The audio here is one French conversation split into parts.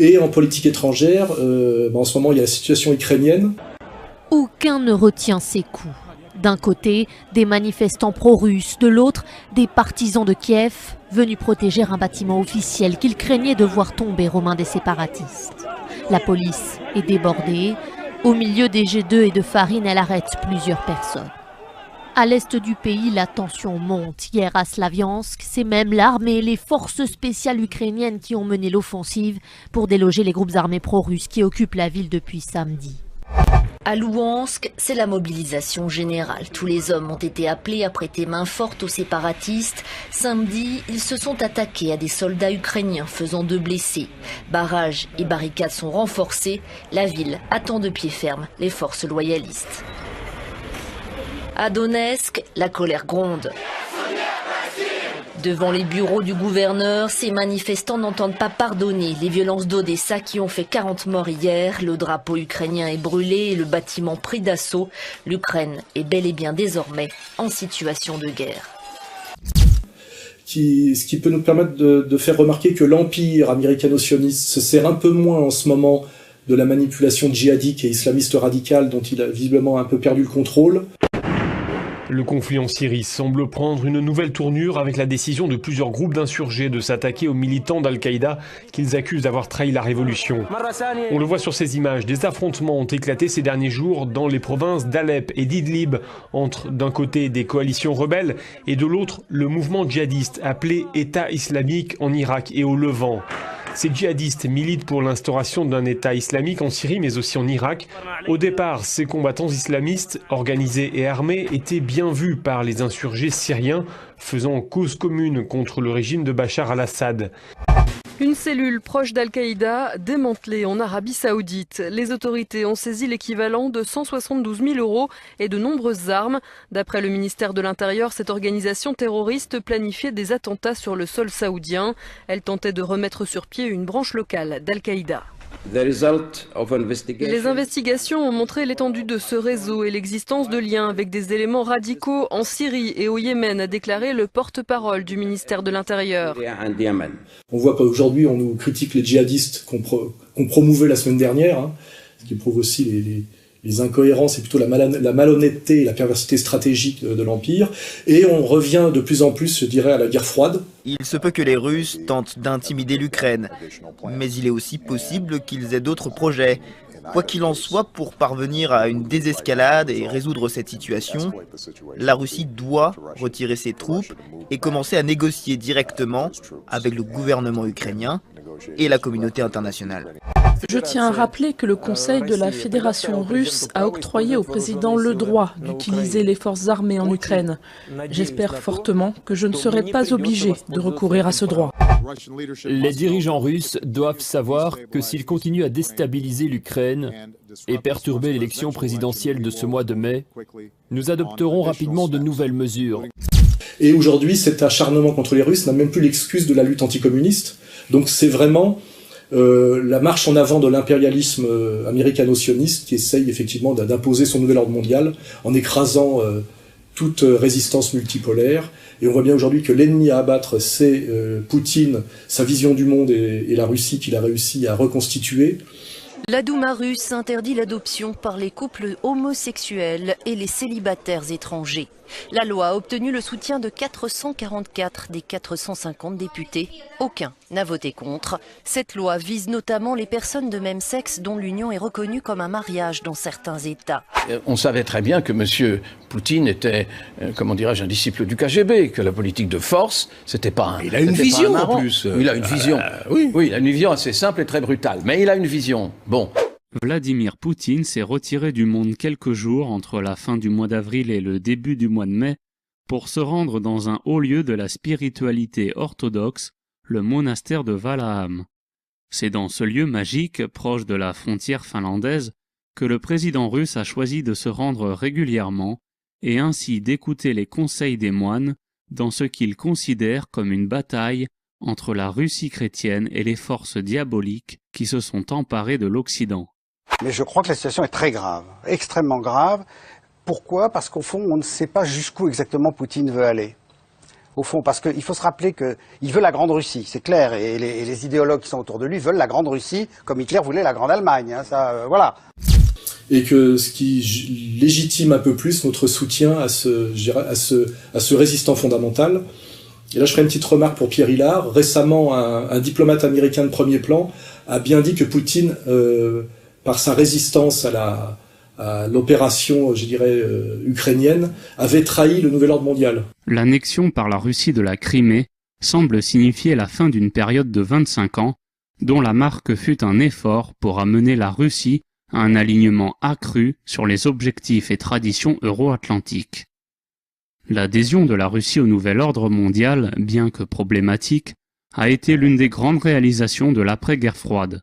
Et en politique étrangère, en ce moment, il y a la situation ukrainienne. Aucun ne retient ses coups. D'un côté, des manifestants pro-russes, de l'autre, des partisans de Kiev venus protéger un bâtiment officiel qu'ils craignaient de voir tomber aux mains des séparatistes. La police est débordée. Au milieu des jets d'œufs et de farine, elle arrête plusieurs personnes. À l'est du pays, la tension monte. Hier à Slaviansk, c'est même l'armée et les forces spéciales ukrainiennes qui ont mené l'offensive pour déloger les groupes armés pro-russes qui occupent la ville depuis samedi. À Louhansk, c'est la mobilisation générale. Tous les hommes ont été appelés à prêter main forte aux séparatistes. Samedi, ils se sont attaqués à des soldats ukrainiens, faisant 2 blessés. Barrages et barricades sont renforcés. La ville attend de pied ferme les forces loyalistes. À Donetsk, la colère gronde. Devant les bureaux du gouverneur, ces manifestants n'entendent pas pardonner les violences d'Odessa qui ont fait 40 morts hier. Le drapeau ukrainien est brûlé et le bâtiment pris d'assaut. L'Ukraine est bel et bien désormais en situation de guerre. Ce qui peut nous permettre de faire remarquer que l'empire américano-sioniste se sert un peu moins en ce moment de la manipulation djihadique et islamiste radicale dont il a visiblement un peu perdu le contrôle. Le conflit en Syrie semble prendre une nouvelle tournure avec la décision de plusieurs groupes d'insurgés de s'attaquer aux militants d'Al-Qaïda qu'ils accusent d'avoir trahi la révolution. On le voit sur ces images, des affrontements ont éclaté ces derniers jours dans les provinces d'Alep et d'Idlib, entre d'un côté des coalitions rebelles et de l'autre le mouvement djihadiste appelé État islamique en Irak et au Levant. Ces djihadistes militent pour l'instauration d'un État islamique en Syrie mais aussi en Irak. Au départ, ces combattants islamistes, organisés et armés, étaient bien vus par les insurgés syriens, faisant cause commune contre le régime de Bachar al-Assad. Une cellule proche d'Al-Qaïda démantelée en Arabie Saoudite. Les autorités ont saisi l'équivalent de 172 000 € et de nombreuses armes. D'après le ministère de l'Intérieur, cette organisation terroriste planifiait des attentats sur le sol saoudien. Elle tentait de remettre sur pied une branche locale d'Al-Qaïda. Les investigations ont montré l'étendue de ce réseau et l'existence de liens avec des éléments radicaux en Syrie et au Yémen, a déclaré le porte-parole du ministère de l'Intérieur. On voit qu'aujourd'hui, on nous critique les djihadistes qu'on promouvait la semaine dernière, ce qui prouve aussi les incohérences et plutôt la malhonnêteté et la perversité stratégique de l'Empire. Et on revient de plus en plus, je dirais, à la guerre froide. Il se peut que les Russes tentent d'intimider l'Ukraine, mais il est aussi possible qu'ils aient d'autres projets. Quoi qu'il en soit, pour parvenir à une désescalade et résoudre cette situation, la Russie doit retirer ses troupes et commencer à négocier directement avec le gouvernement ukrainien et la communauté internationale. Je tiens à rappeler que le Conseil de la Fédération russe a octroyé au président le droit d'utiliser les forces armées en Ukraine. J'espère fortement que je ne serai pas obligé de recourir à ce droit. Les dirigeants russes doivent savoir que s'ils continuent à déstabiliser l'Ukraine et perturber l'élection présidentielle de ce mois de mai, nous adopterons rapidement de nouvelles mesures. Et aujourd'hui, cet acharnement contre les Russes n'a même plus l'excuse de la lutte anticommuniste. Donc c'est vraiment la marche en avant de l'impérialisme américano-sioniste qui essaye effectivement d'imposer son nouvel ordre mondial en écrasant toute résistance multipolaire. Et on voit bien aujourd'hui que l'ennemi à abattre, c'est Poutine, sa vision du monde et la Russie qu'il a réussi à reconstituer. La Douma russe interdit l'adoption par les couples homosexuels et les célibataires étrangers. La loi a obtenu le soutien de 444 des 450 députés. Aucun n'a voté contre. Cette loi vise notamment les personnes de même sexe dont l'union est reconnue comme un mariage dans certains États. On savait très bien que M. Poutine était, comment dirais-je, un disciple du KGB, que la politique de force, c'était pas un... Il a une vision en plus. Il a une vision. Oui, il a une vision assez simple et très brutale. Mais il a une vision. Bon. Vladimir Poutine s'est retiré du monde quelques jours entre la fin du mois d'avril et le début du mois de mai pour se rendre dans un haut lieu de la spiritualité orthodoxe, le monastère de Valaam. C'est dans ce lieu magique, proche de la frontière finlandaise, que le président russe a choisi de se rendre régulièrement et ainsi d'écouter les conseils des moines dans ce qu'il considère comme une bataille entre la Russie chrétienne et les forces diaboliques qui se sont emparées de l'Occident. Mais je crois que la situation est très grave, extrêmement grave. Pourquoi ? Parce qu'au fond, on ne sait pas jusqu'où exactement Poutine veut aller. au fond, parce qu'il faut se rappeler qu'il veut la Grande Russie, c'est clair, et les idéologues qui sont autour de lui veulent la Grande Russie, comme Hitler voulait la Grande Allemagne, hein, ça, voilà. Et que ce qui légitime un peu plus notre soutien à ce résistant fondamental. Et là, je ferai une petite remarque pour Pierre Hillard. Récemment, un diplomate américain de premier plan a bien dit que Poutine, par sa résistance à l'opération, je dirais, ukrainienne, avait trahi le nouvel ordre mondial. L'annexion par la Russie de la Crimée semble signifier la fin d'une période de 25 ans, dont la marque fut un effort pour amener la Russie à un alignement accru sur les objectifs et traditions euro-atlantiques. L'adhésion de la Russie au nouvel ordre mondial, bien que problématique, a été l'une des grandes réalisations de l'après-guerre froide.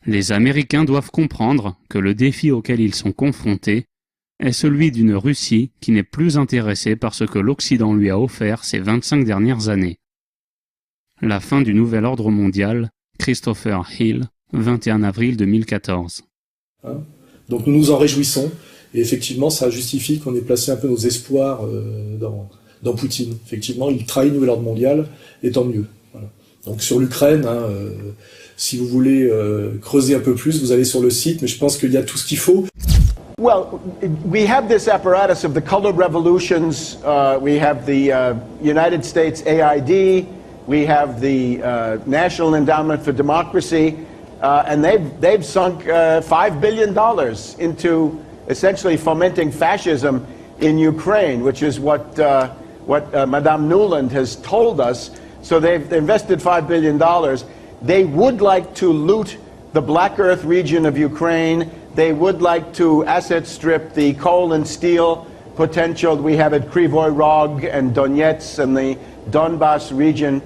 Les Américains doivent comprendre que le défi auquel ils sont confrontés est celui d'une Russie qui n'est plus intéressée par ce que l'Occident lui a offert ces 25 dernières années. La fin du nouvel ordre mondial, Christopher Hill, 21 avril 2014. Donc nous nous en réjouissons, et effectivement ça justifie qu'on ait placé un peu nos espoirs dans Poutine. Effectivement, il trahit le nouvel ordre mondial, et tant mieux. Voilà. Donc sur l'Ukraine, si vous voulez creuser un peu plus, vous allez sur le site, mais je pense qu'il y a tout ce qu'il faut. Well, we have this apparatus of the color revolutions. We have the United States AID. We have the National Endowment for Democracy. And they've sunk $5 billion into essentially fomenting fascism in Ukraine, which is what Madame Nuland has told us. So they've invested $5 billion. They would like to loot the Black Earth region of Ukraine. They would like to asset strip the coal and steel potential we have at Krivoy Rog and Donetsk and the Donbass region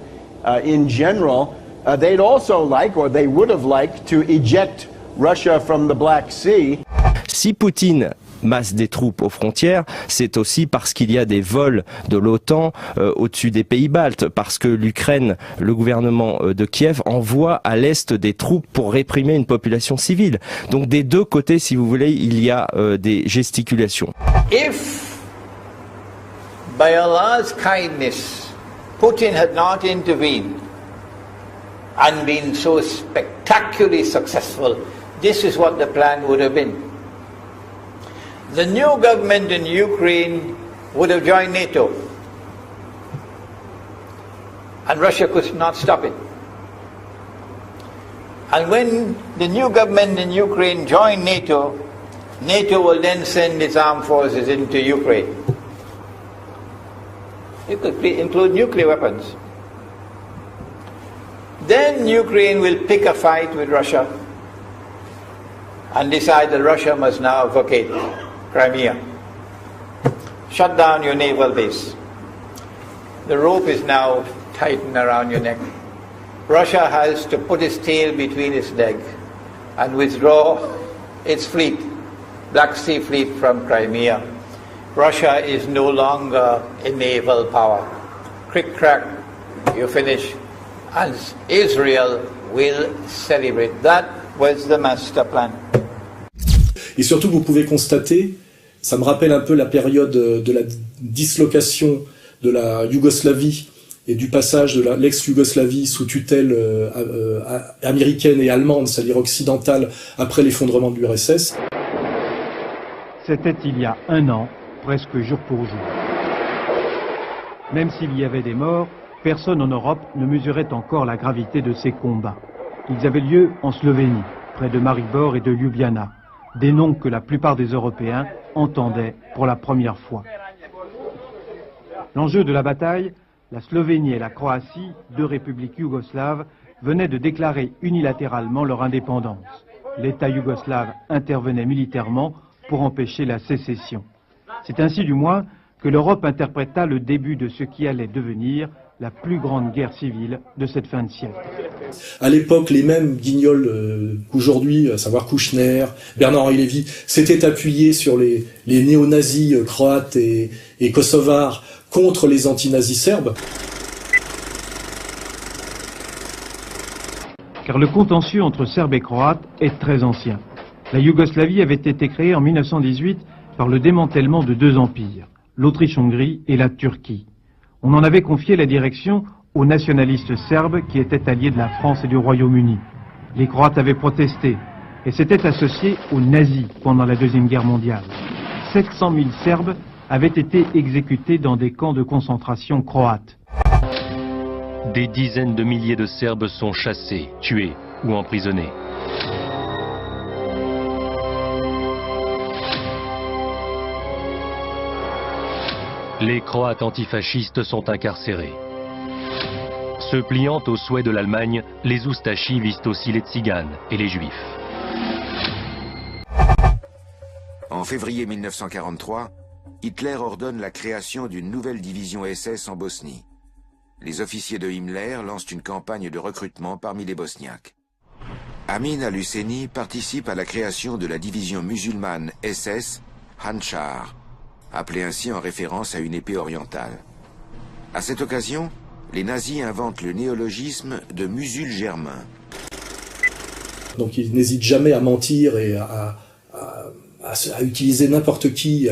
in general. They'd also like, or they would have liked, to eject Russia from the Black Sea. Si Poutine masse des troupes aux frontières, c'est aussi parce qu'il y a des vols de l'OTAN au-dessus des pays baltes, parce que l'Ukraine, le gouvernement de Kiev, envoie à l'est des troupes pour réprimer une population civile. Donc des deux côtés, si vous voulez, il y a des gesticulations. If, by Allah's kindness, Putin had not intervened and been so spectacularly successful, this is what the plan would have been. The new government in Ukraine would have joined NATO, and Russia could not stop it. And when the new government in Ukraine joined NATO, NATO will then send its armed forces into Ukraine. It could include nuclear weapons. Then Ukraine will pick a fight with Russia and decide that Russia must now vacate Crimea. Shut down your naval base. The rope is now tightened around your neck. Russia has to put its tail between its legs and withdraw its fleet, Black Sea Fleet, from Crimea. Russia is no longer a naval power. Crick crack, you finish. And Israel will celebrate. That was the master plan. Et surtout, vous pouvez constater, ça me rappelle un peu la période de la dislocation de la Yougoslavie et du passage de l'ex-Yougoslavie sous tutelle américaine et allemande, c'est-à-dire occidentale, après l'effondrement de l'URSS. C'était il y a 1 an, presque jour pour jour. Même s'il y avait des morts, personne en Europe ne mesurait encore la gravité de ces combats. Ils avaient lieu en Slovénie, près de Maribor et de Ljubljana, des noms que la plupart des Européens entendaient pour la première fois. L'enjeu de la bataille, la Slovénie et la Croatie, 2 républiques yougoslaves, venaient de déclarer unilatéralement leur indépendance. L'État yougoslave intervenait militairement pour empêcher la sécession. C'est ainsi du moins que l'Europe interpréta le début de ce qui allait devenir la plus grande guerre civile de cette fin de siècle. À l'époque, les mêmes guignols qu'aujourd'hui, à savoir Kouchner, Bernard-Henri Lévy, s'étaient appuyés sur les néo-nazis croates et kosovars contre les anti-nazis serbes. Car le contentieux entre Serbes et Croates est très ancien. La Yougoslavie avait été créée en 1918 par le démantèlement de 2 empires, l'Autriche-Hongrie et la Turquie. On en avait confié la direction aux nationalistes serbes qui étaient alliés de la France et du Royaume-Uni. Les Croates avaient protesté et s'étaient associés aux nazis pendant la Deuxième Guerre mondiale. 700 000 Serbes avaient été exécutés dans des camps de concentration croates. Des dizaines de milliers de Serbes sont chassés, tués ou emprisonnés. Les Croates antifascistes sont incarcérés. Se pliant aux souhaits de l'Allemagne, les Oustachis visent aussi les Tziganes et les Juifs. En février 1943, Hitler ordonne la création d'une nouvelle division SS en Bosnie. Les officiers de Himmler lancent une campagne de recrutement parmi les Bosniaques. Amin al-Husseini participe à la création de la division musulmane SS Handschar, appelée ainsi en référence à une épée orientale. À cette occasion, les nazis inventent le néologisme de musul-germain. Donc ils n'hésitent jamais à mentir et à utiliser n'importe qui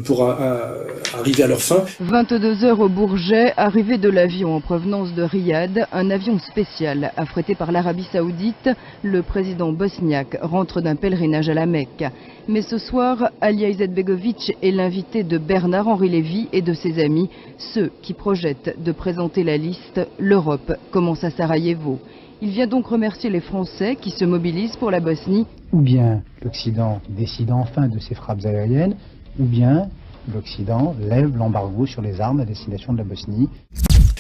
pour arriver à leur fin. 22 heures au Bourget, arrivée de l'avion en provenance de Riyad, un avion spécial affrété par l'Arabie Saoudite. Le président bosniaque rentre d'un pèlerinage à la Mecque. Mais ce soir, Alija Izetbegović est l'invité de Bernard-Henri Lévy et de ses amis, ceux qui projettent de présenter la liste « L'Europe commence à Sarajevo ». Il vient donc remercier les Français qui se mobilisent pour la Bosnie. Ou bien l'Occident décide enfin de ses frappes aériennes, ou bien l'Occident lève l'embargo sur les armes à destination de la Bosnie.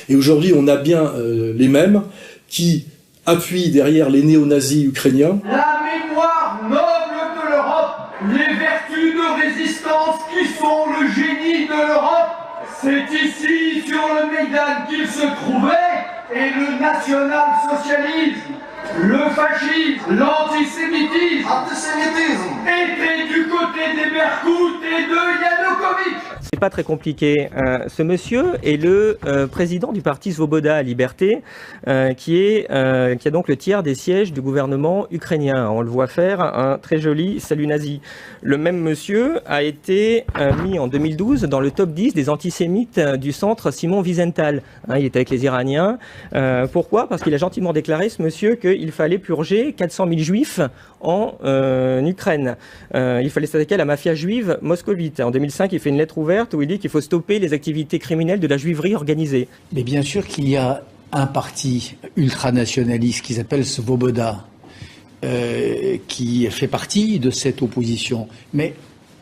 Et aujourd'hui, on a bien les mêmes qui appuient derrière les néo-nazis ukrainiens. La mémoire noble de l'Europe, les vertus de résistance qui sont le génie de l'Europe, c'est ici sur le Maïdan qu'il se trouvait. Et le national-socialisme, le fascisme, l'antisémitisme étaient du côté des Berkout et de Yanukovych. C'est pas très compliqué. Ce monsieur est le président du parti Svoboda Liberté, qui a donc le tiers des sièges du gouvernement ukrainien. On le voit faire un très joli salut nazi. Le même monsieur a été mis en 2012 dans le top 10 des antisémites du centre Simon Wiesenthal. Il était avec les Iraniens. Pourquoi ? Parce qu'il a gentiment déclaré, ce monsieur, qu'il fallait purger 400 000 juifs en Ukraine. Il fallait s'attaquer à la mafia juive moscovite. En 2005, il fait une lettre ouverte où il dit qu'il faut stopper les activités criminelles de la juiverie organisée. Mais bien sûr qu'il y a un parti ultranationaliste qui s'appelle Svoboda, qui fait partie de cette opposition. Mais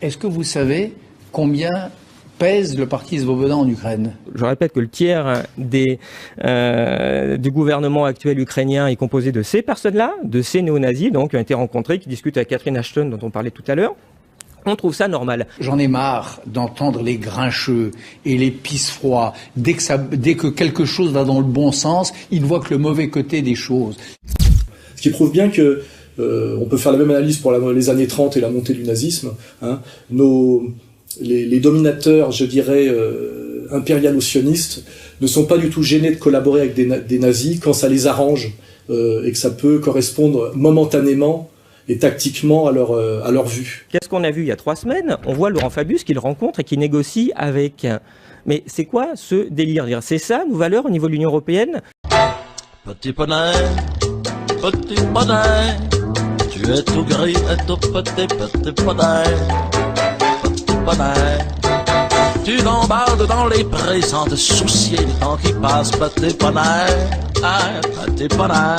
est-ce que vous savez combien pèse le parti Svoboda en Ukraine? Je répète que le tiers du gouvernement actuel ukrainien est composé de ces personnes-là, de ces néo-nazis, donc, qui ont été rencontrés, qui discutent avec Catherine Ashton, dont on parlait tout à l'heure. On trouve ça normal. J'en ai marre d'entendre les grincheux et les pisse-froids. Dès que quelque chose va dans le bon sens, ils ne voient que le mauvais côté des choses. Ce qui prouve bien que on peut faire la même analyse pour les années 30 et la montée du nazisme. Les dominateurs, je dirais, impérialo-sionistes, ne sont pas du tout gênés de collaborer avec des nazis quand ça les arrange et que ça peut correspondre momentanément et tactiquement à leur vue. Qu'est-ce qu'on a vu il y a 3 semaines? On voit Laurent Fabius qui le rencontre et qui négocie avec... Mais c'est quoi ce délire? C'est ça, nos valeurs au niveau de l'Union européenne? Petit poney, tu es tout gris et tout petit poney, petit poney. Tu t'emballes dans les prés sans te soucier du temps qui passe, petit poney, petit poney.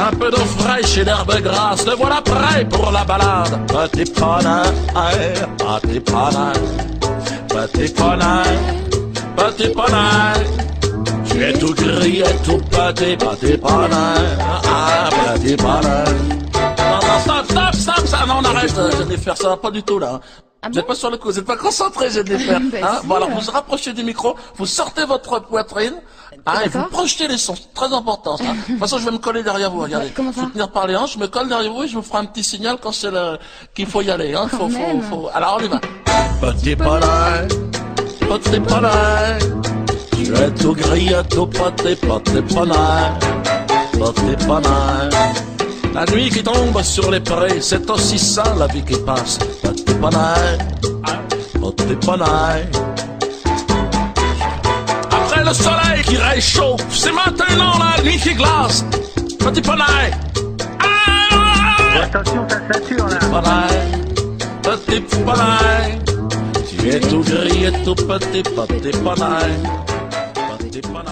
Un peu d'eau fraîche et d'herbe grasse, le voilà prêt pour la balade. Petit poney, petit poney, petit poney, petit poney. Tu es tout gris et tout petit, petit poney, petit poney. Non, stop, non, on arrête, Jennifer, ça va pas du tout là. Ah bon? Vous n'êtes pas sur le coup, vous n'êtes pas concentré, Jennifer. Bon, alors vous vous rapprochez du micro, vous sortez votre poitrine, et vous projetez les sons, c'est très important ça. De toute façon, je vais me coller derrière vous, regardez. Comment ça? Je vais tenir par les hanches, je me colle derrière vous et je vous ferai un petit signal quand c'est qu'il faut y aller. Hein. Alors on y va. Petit poney, petit poney, tu es tout gris et tout petit, petit poney, petit poney. La nuit qui tombe sur les prés, c'est aussi ça la vie qui passe. Petit poney, petit poney. Après le soleil qui réchauffe, c'est maintenant la nuit qui glace. Petit poney. Attention ta ceinture là. Petit poney. Tu es tout gris et tout petit poney. Petit poney.